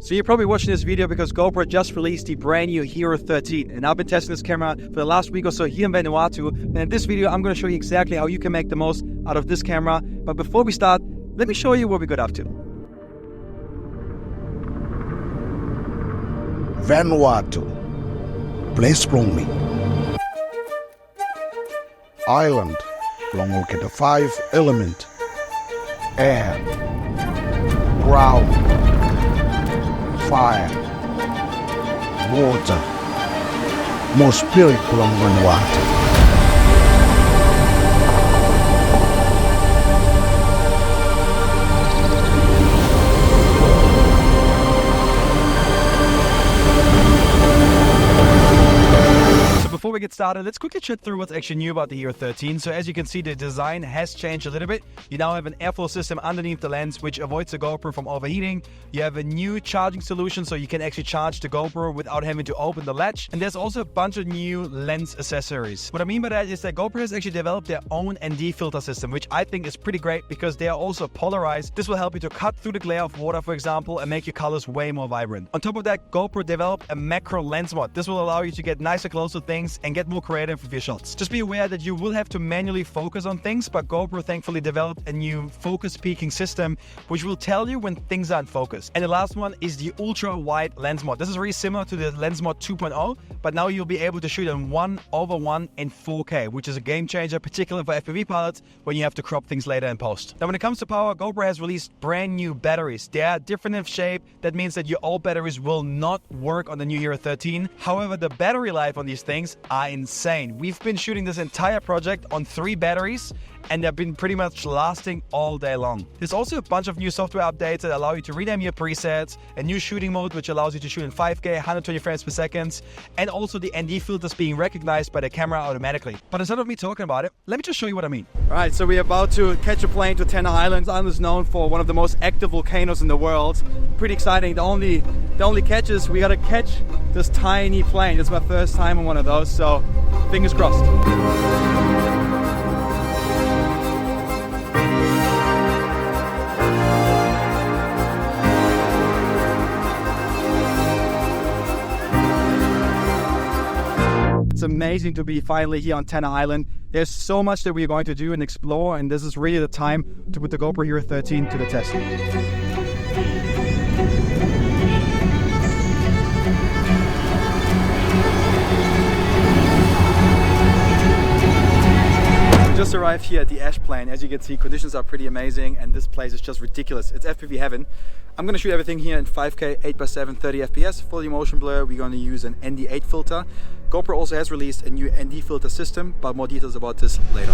So you're probably watching this video because GoPro just released the brand new HERO13, and I've been testing this camera for the last week or so here in Vanuatu, and in this video I'm going to show you exactly how you can make the most out of this camera. But before we start, let me show you what we got up to. Vanuatu, place from me. Island, long look at the 5 element. Air, ground, fire, water, more spirit from Vanuatu. Before we get started, let's quickly chat through what's actually new about the HERO13. So as you can see, the design has changed a little bit. You now have an airflow system underneath the lens, which avoids the GoPro from overheating. You have a new charging solution, so you can actually charge the GoPro without having to open the latch. And there's also a bunch of new lens accessories. What I mean by that is that GoPro has actually developed their own ND filter system, which I think is pretty great because they are also polarized. This will help you to cut through the glare of water, for example, and make your colors way more vibrant. On top of that, GoPro developed a macro Lensmod. This will allow you to get nicer close to things and get more creative with your shots. Just be aware that you will have to manually focus on things, but GoPro thankfully developed a new focus peaking system which will tell you when things aren't focused. And the last one is the ultra wide lens mode. This is really similar to the Lensmod 2.0, but now you'll be able to shoot in 1:1 in 4K, which is a game changer, particularly for FPV pilots when you have to crop things later in post. Now when it comes to power, GoPro has released brand new batteries. They are different in shape. That means that your old batteries will not work on the new HERO13. However, the battery life on these things are insane. We've been shooting this entire project on 3 batteries and they've been pretty much lasting all day long. There's also a bunch of new software updates that allow you to rename your presets, a new shooting mode which allows you to shoot in 5K, 120 frames per second, and also the ND filters being recognized by the camera automatically. But instead of me talking about it, let me just show you what I mean. Alright, so we're about to catch a plane to Tanna Island. Island is known for one of the most active volcanoes in the world. Pretty exciting. The only catch is we gotta catch this tiny plane. It's my first time on one of those, so fingers crossed. It's amazing to be finally here on Tanna Island. There's so much that we're going to do and explore, and this is really the time to put the GoPro HERO13 to the test. Just arrived here at the ash plane. As you can see, conditions are pretty amazing and this place is just ridiculous. It's FPV heaven. I'm going to shoot everything here in 5K, 8x7, 30 FPS, fully motion blur. We're going to use an ND8 filter. GoPro also has released a new ND filter system, but more details about this later.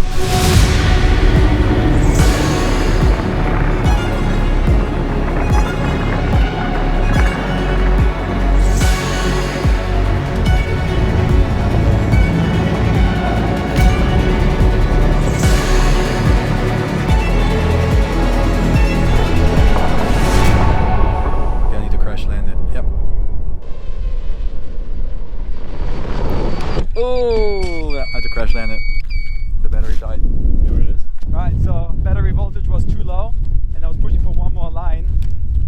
Crash landed. The battery died. There it is. Right, so battery voltage was too low and I was pushing for one more line,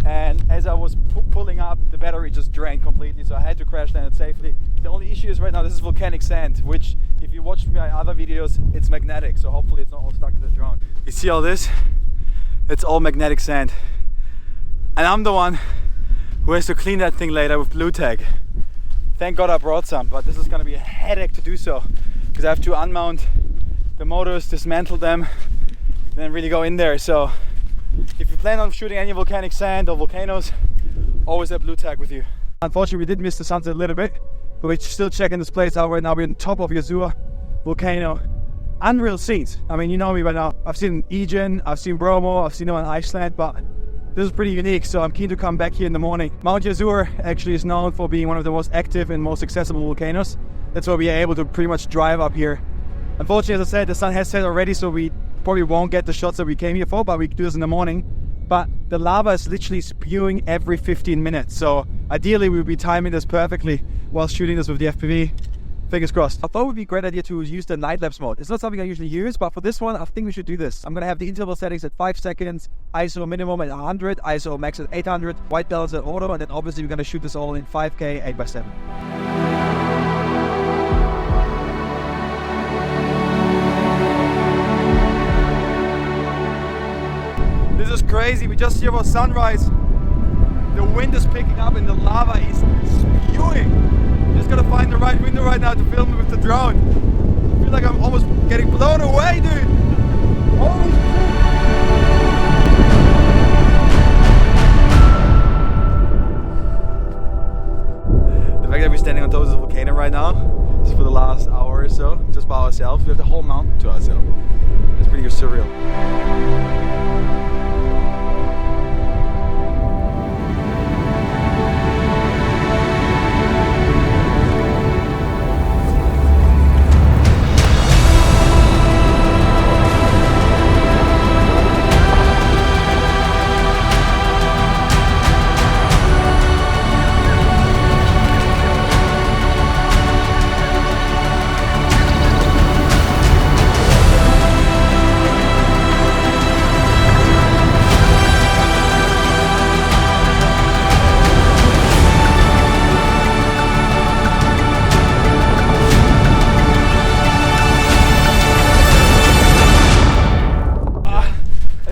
and as I was pulling up, the battery just drained completely, so I had to crash land it safely. The only issue is right now this is volcanic sand, which if you watched my other videos, it's magnetic, so hopefully it's not all stuck to the drone. You see all this? It's all magnetic sand. And I'm the one who has to clean that thing later with blue tag. Thank God I brought some, but this is going to be a headache to do so, because I have to unmount the motors, dismantle them, then really go in there. So if you plan on shooting any volcanic sand or volcanoes, always have blue tag with you. Unfortunately, we did miss the sunset a little bit, but we're still checking this place out right now. We're on top of Yazua volcano. Unreal scenes. I mean, you know me by now. I've seen Aegean, I've seen Bromo, I've seen it on Iceland, but this is pretty unique, so I'm keen to come back here in the morning. Mount Yazur actually is known for being one of the most active and most accessible volcanoes. That's why we are able to pretty much drive up here. Unfortunately, as I said, the sun has set already, so we probably won't get the shots that we came here for, but we can do this in the morning. But the lava is literally spewing every 15 minutes, so ideally we'll be timing this perfectly while shooting this with the FPV. Fingers crossed. I thought it would be a great idea to use the night lapse mode. It's not something I usually use, but for this one, I think we should do this. I'm gonna have the interval settings at 5 seconds, ISO minimum at 100, ISO max at 800, white balance at auto, and then obviously we're gonna shoot this all in 5K 8x7. This is crazy. We just see our sunrise. The wind is picking up and the lava is spewing. Just gotta find the right window right now to film it with the drone. I feel like I'm almost getting blown away, dude. Holy shit. The fact that we're standing on top of the volcano right now is for the last hour or so, just by ourselves. We have the whole mountain to ourselves. It's pretty surreal.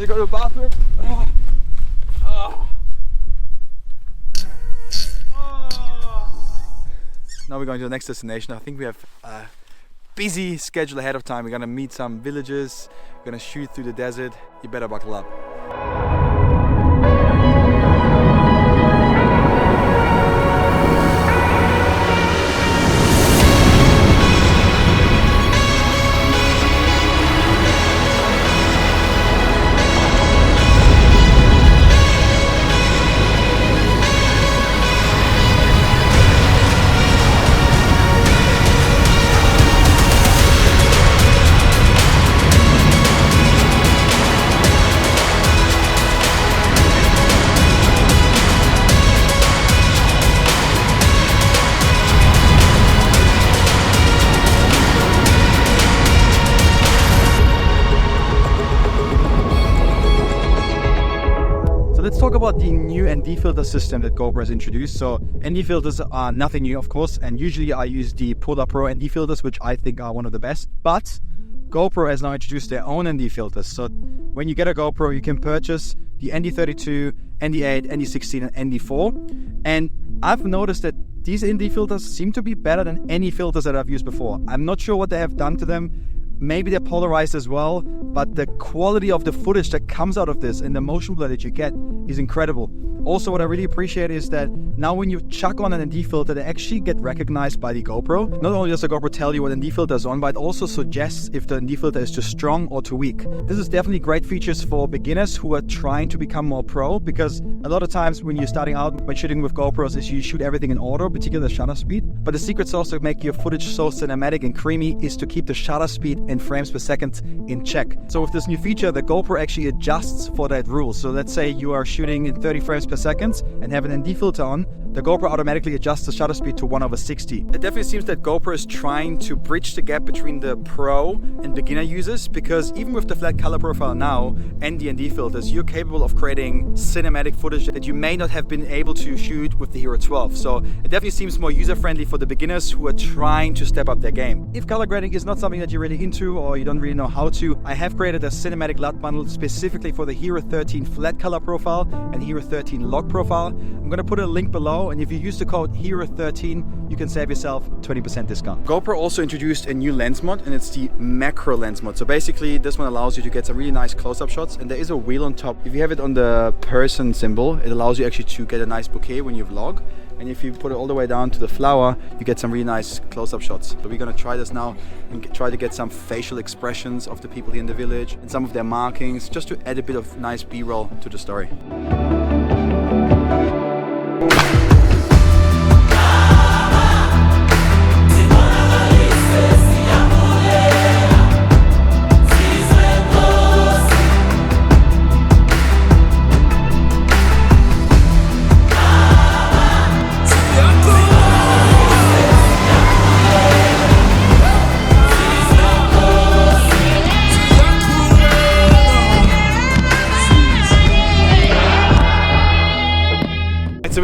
Go to the bathroom. Now we're going to the next destination. I think we have a busy schedule ahead of time. We're gonna meet some villages. We're gonna shoot through the desert. You better buckle up. Let's talk about the new ND filter system that GoPro has introduced. So ND filters are nothing new, of course, and usually I use the Polar Pro ND filters, which I think are one of the best. But GoPro has now introduced their own ND filters. So when you get a GoPro, you can purchase the ND32, ND8, ND16, and ND4. And I've noticed that these ND filters seem to be better than any filters that I've used before. I'm not sure what they have done to them. Maybe they're polarized as well, but the quality of the footage that comes out of this and the motion blur that you get is incredible. Also, what I really appreciate is that now when you chuck on an ND filter, they actually get recognized by the GoPro. Not only does the GoPro tell you what ND filter is on, but it also suggests if the ND filter is too strong or too weak. This is definitely great features for beginners who are trying to become more pro, because a lot of times when you're starting out when shooting with GoPros is you shoot everything in auto, particularly the shutter speed. But the secret sauce to make your footage so cinematic and creamy is to keep the shutter speed and frames per second in check. So with this new feature, the GoPro actually adjusts for that rule. So let's say you are shooting in 30 frames per second and have an ND filter on, the GoPro automatically adjusts the shutter speed to 1/60. It definitely seems that GoPro is trying to bridge the gap between the pro and beginner users, because even with the flat color profile now and the ND filters, you're capable of creating cinematic footage that you may not have been able to shoot with the Hero 12. So it definitely seems more user-friendly for the beginners who are trying to step up their game. If color grading is not something that you're really into or you don't really know how to, I have created a cinematic LUT bundle specifically for the Hero 13 flat color profile and Hero 13 log profile. I'm going to put a link below, and if you use the code HERO13, you can save yourself 20% discount. GoPro also introduced a new lens mod, and it's the macro lens mod. So basically this one allows you to get some really nice close-up shots, and there is a wheel on top. If you have it on the person symbol, it allows you actually to get a nice bouquet when you vlog. And if you put it all the way down to the flower, you get some really nice close-up shots. So we're gonna try this now and try to get some facial expressions of the people here in the village and some of their markings, just to add a bit of nice B-roll to the story.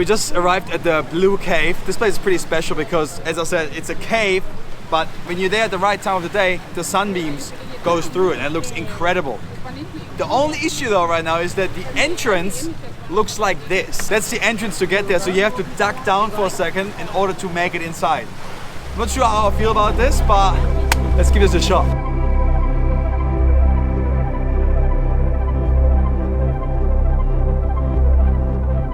just arrived at the Blue Cave. This place is pretty special because, as I said, it's a cave, but when you're there at the right time of the day, the sunbeams goes through it and it looks incredible. The only issue though right now is that the entrance looks like this. That's the entrance to get there, so you have to duck down for a second in order to make it inside. I'm not sure how I feel about this, but let's give this a shot.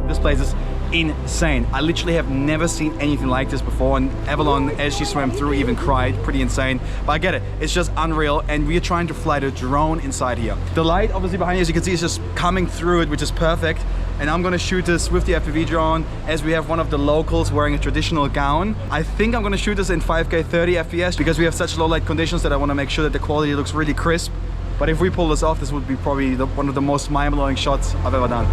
This place is insane. I literally have never seen anything like this before, and Avalon, as she swam through, even cried. Pretty insane, but I get it. It's just unreal, and we are trying to fly the drone inside here. The light, obviously behind you, as you can see, is just coming through it, which is perfect. And I'm gonna shoot this with the FPV drone, as we have one of the locals wearing a traditional gown. I think I'm gonna shoot this in 5K 30 FPS because we have such low light conditions that I want to make sure that the quality looks really crisp. But if we pull this off, this would be probably one of the most mind-blowing shots I've ever done.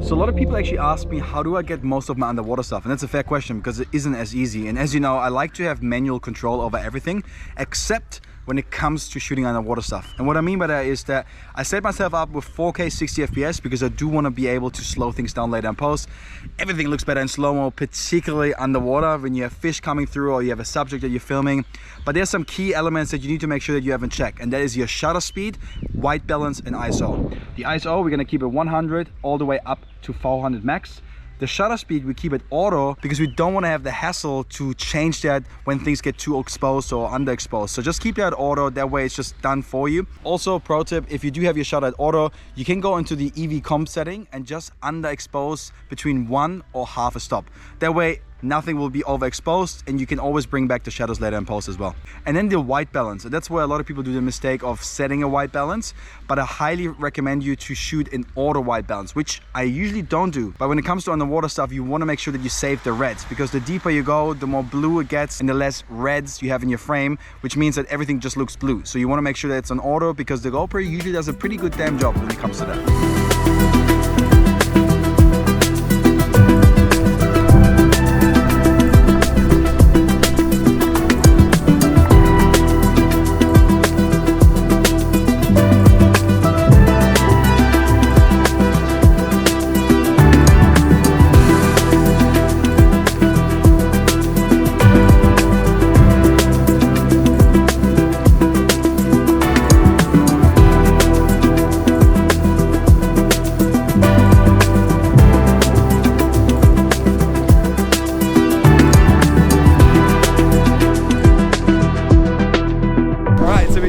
So a lot of people actually ask me, how do I get most of my underwater stuff? And that's a fair question because it isn't as easy. And as you know, I like to have manual control over everything, except when it comes to shooting underwater stuff. And what I mean by that is that I set myself up with 4K 60 FPS because I do want to be able to slow things down later in post. Everything looks better in slow-mo, particularly underwater when you have fish coming through or you have a subject that you're filming. But there's some key elements that you need to make sure that you have in check, and that is your shutter speed, white balance, and ISO. The ISO, we're gonna keep it 100 all the way up to 400 max. The shutter speed, we keep it auto because we don't want to have the hassle to change that when things get too exposed or underexposed. So just keep that auto, that way it's just done for you. Also, pro tip, if you do have your shutter at auto, you can go into the EV comp setting and just underexpose between 1 or half a stop. That way nothing will be overexposed and you can always bring back the shadows later in post as well. And then the white balance, that's where a lot of people do the mistake of setting a white balance, but I highly recommend you to shoot an auto white balance, which I usually don't do. But when it comes to underwater stuff, you want to make sure that you save the reds, because the deeper you go, the more blue it gets and the less reds you have in your frame, which means that everything just looks blue. So you want to make sure that it's on auto, because the GoPro usually does a pretty good damn job when it comes to that.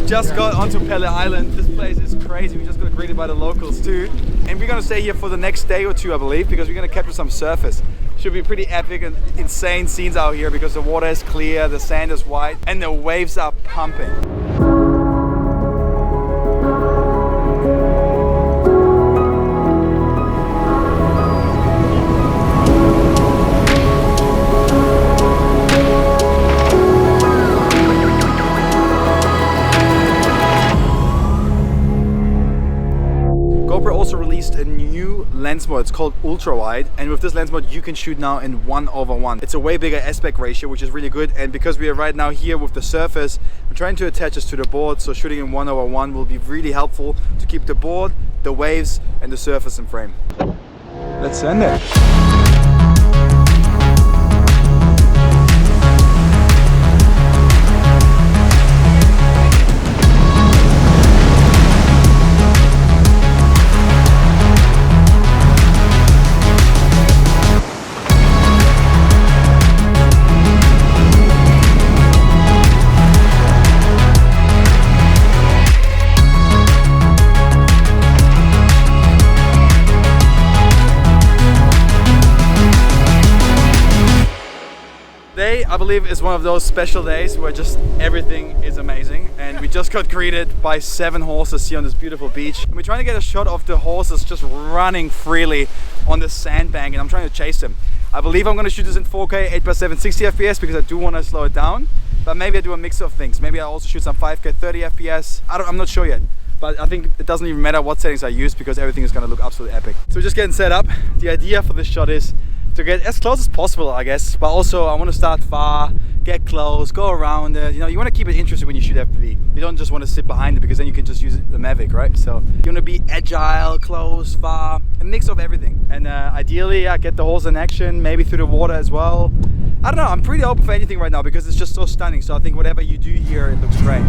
Just got onto Pele Island. This place is crazy. We just got greeted by the locals too. And we're gonna stay here for the next day or two, I believe, because we're gonna capture some surface. Should be pretty epic and insane scenes out here because the water is clear, the sand is white, and the waves are pumping. GoPro also released a new lens mode. It's called ultra wide, and with this lens mode you can shoot now in 1/1. It's a way bigger aspect ratio, which is really good. And because we are right now here with the surface, I'm trying to attach this to the board, so shooting in 1/1 will be really helpful to keep the board, the waves, and the surface in frame. Let's send it. I believe is one of those special days where just everything is amazing, and we just got greeted by 7 horses here on this beautiful beach, and we're trying to get a shot of the horses just running freely on this sandbank and I'm trying to chase them. I believe I'm going to shoot this in 4K, 8x7, 60 FPS because I do want to slow it down. But maybe I do a mix of things. Maybe I also shoot some 5K, 30 FPS. I'm not sure yet. But I think it doesn't even matter what settings I use because everything is going to look absolutely epic. So we're just getting set up. The idea for this shot is to get as close as possible, I guess. But also I want to start far, get close, go around it. You know, you want to keep it interesting when you shoot FPV. You don't just want to sit behind it because then you can just use the Mavic, right? So you want to be agile, close, far, a mix of everything. And ideally, get the horse in action, maybe through the water as well. I don't know, I'm pretty open for anything right now because it's just so stunning. So I think whatever you do here, it looks great.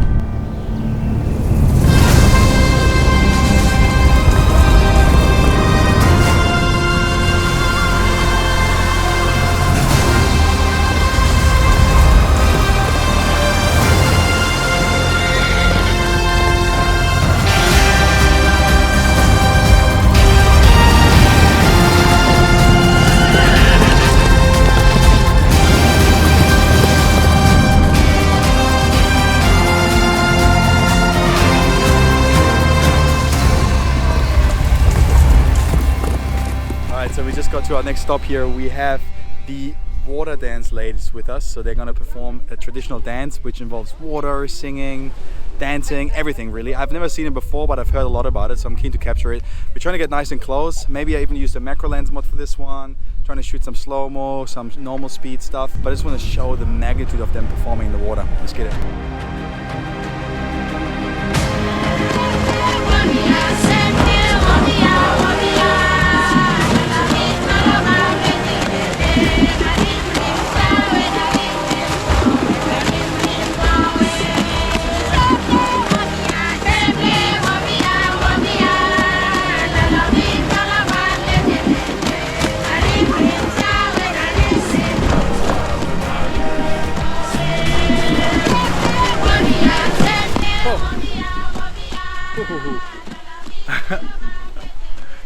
So we just got to our next stop here. We have the water dance ladies with us. So they're going to perform a traditional dance which involves water, singing, dancing, everything really. I've never seen it before, but I've heard a lot about it, so I'm keen to capture it. We're trying to get nice and close. Maybe I even used a macro Lensmod for this one. Trying to shoot some slow-mo, some normal speed stuff. But I just want to show the magnitude of them performing in the water. Let's get it.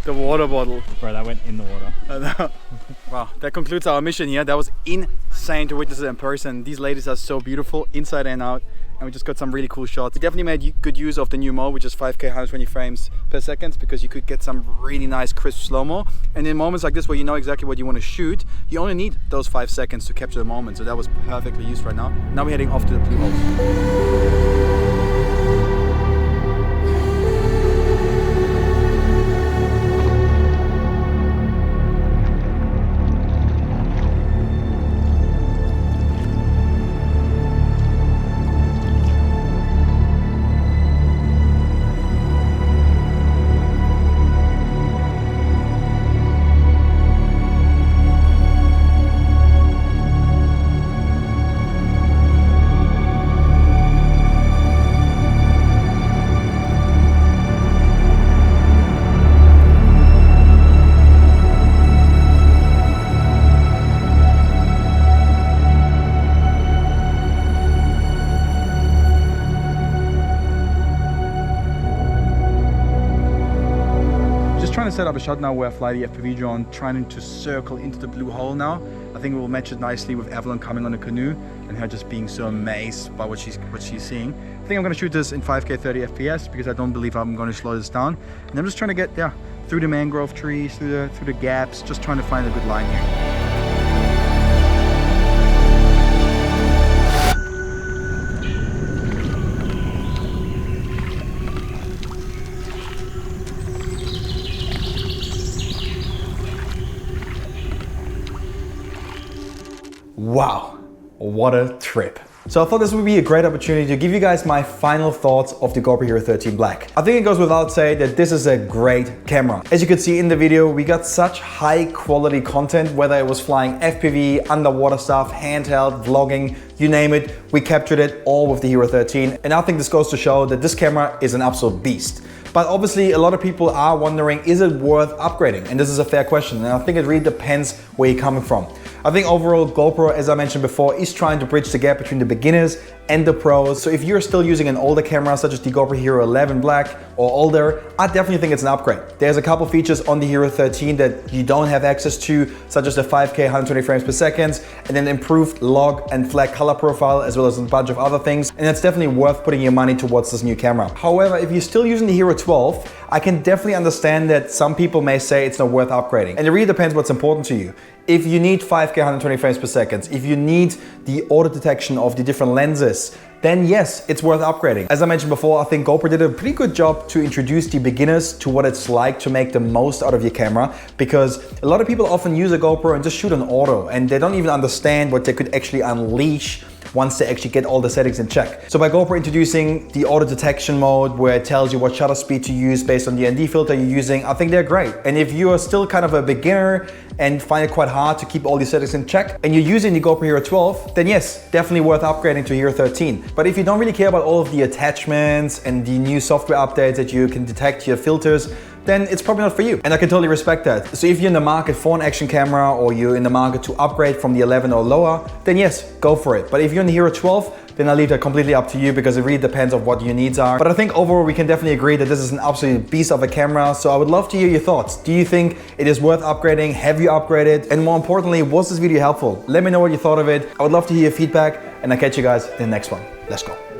The water bottle. Bro, that went in the water. Wow, that concludes our mission here. That was insane to witness it in person. These ladies are so beautiful inside and out, and we just got some really cool shots. We definitely made good use of the new mode, which is 5K 120 frames per second, because you could get some really nice crisp slow-mo. And in moments like this where you know exactly what you want to shoot, you only need those 5 seconds to capture the moment. So that was perfectly used right now. Now we're heading off to the blue holes. Trying to set up a shot now where I fly the FPV drone, trying to circle into the blue hole now. I think it will match it nicely with Evelyn coming on the canoe and her just being so amazed by what she's seeing. I think I'm going to shoot this in 5K 30 FPS because I don't believe I'm going to slow this down. And I'm just trying to get through the mangrove trees, through the gaps, just trying to find a good line here. Wow, what a trip. So I thought this would be a great opportunity to give you guys my final thoughts of the GoPro HERO13 Black. I think it goes without saying that this is a great camera. As you could see in the video, we got such high quality content, whether it was flying FPV, underwater stuff, handheld, vlogging, you name it, we captured it all with the HERO13. And I think this goes to show that this camera is an absolute beast. But obviously a lot of people are wondering, is it worth upgrading? And this is a fair question. And I think it really depends where you're coming from. I think overall GoPro, as I mentioned before, is trying to bridge the gap between the beginners and the pros. So if you're still using an older camera such as the GoPro HERO11 Black or older, I definitely think it's an upgrade. There's a couple features on the HERO13 that you don't have access to, such as the 5K 120 frames per second, and then improved log and flag color profile, as well as a bunch of other things. And it's definitely worth putting your money towards this new camera. However, if you're still using the HERO2 12, I can definitely understand that some people may say it's not worth upgrading. And it really depends what's important to you. If you need 5K 120 frames per second, if you need the auto detection of the different lenses, then yes, it's worth upgrading. As I mentioned before, I think GoPro did a pretty good job to introduce the beginners to what it's like to make the most out of your camera, because a lot of people often use a GoPro and just shoot on auto and they don't even understand what they could actually unleash once they actually get all the settings in check. So by GoPro introducing the auto detection mode where it tells you what shutter speed to use based on the ND filter you're using, I think they're great. And if you are still kind of a beginner and find it quite hard to keep all these settings in check and you're using the GoPro Hero 12, then yes, definitely worth upgrading to Hero 13. But if you don't really care about all of the attachments and the new software updates that you can detect your filters, then it's probably not for you. And I can totally respect that. So if you're in the market for an action camera or you're in the market to upgrade from the 11 or lower, then yes, go for it. But if you're in the Hero 12, then I'll leave that completely up to you because it really depends on what your needs are. But I think overall we can definitely agree that this is an absolute beast of a camera. So I would love to hear your thoughts. Do you think it is worth upgrading? Have you upgraded? And more importantly, was this video helpful? Let me know what you thought of it. I would love to hear your feedback and I'll catch you guys in the next one. Let's go.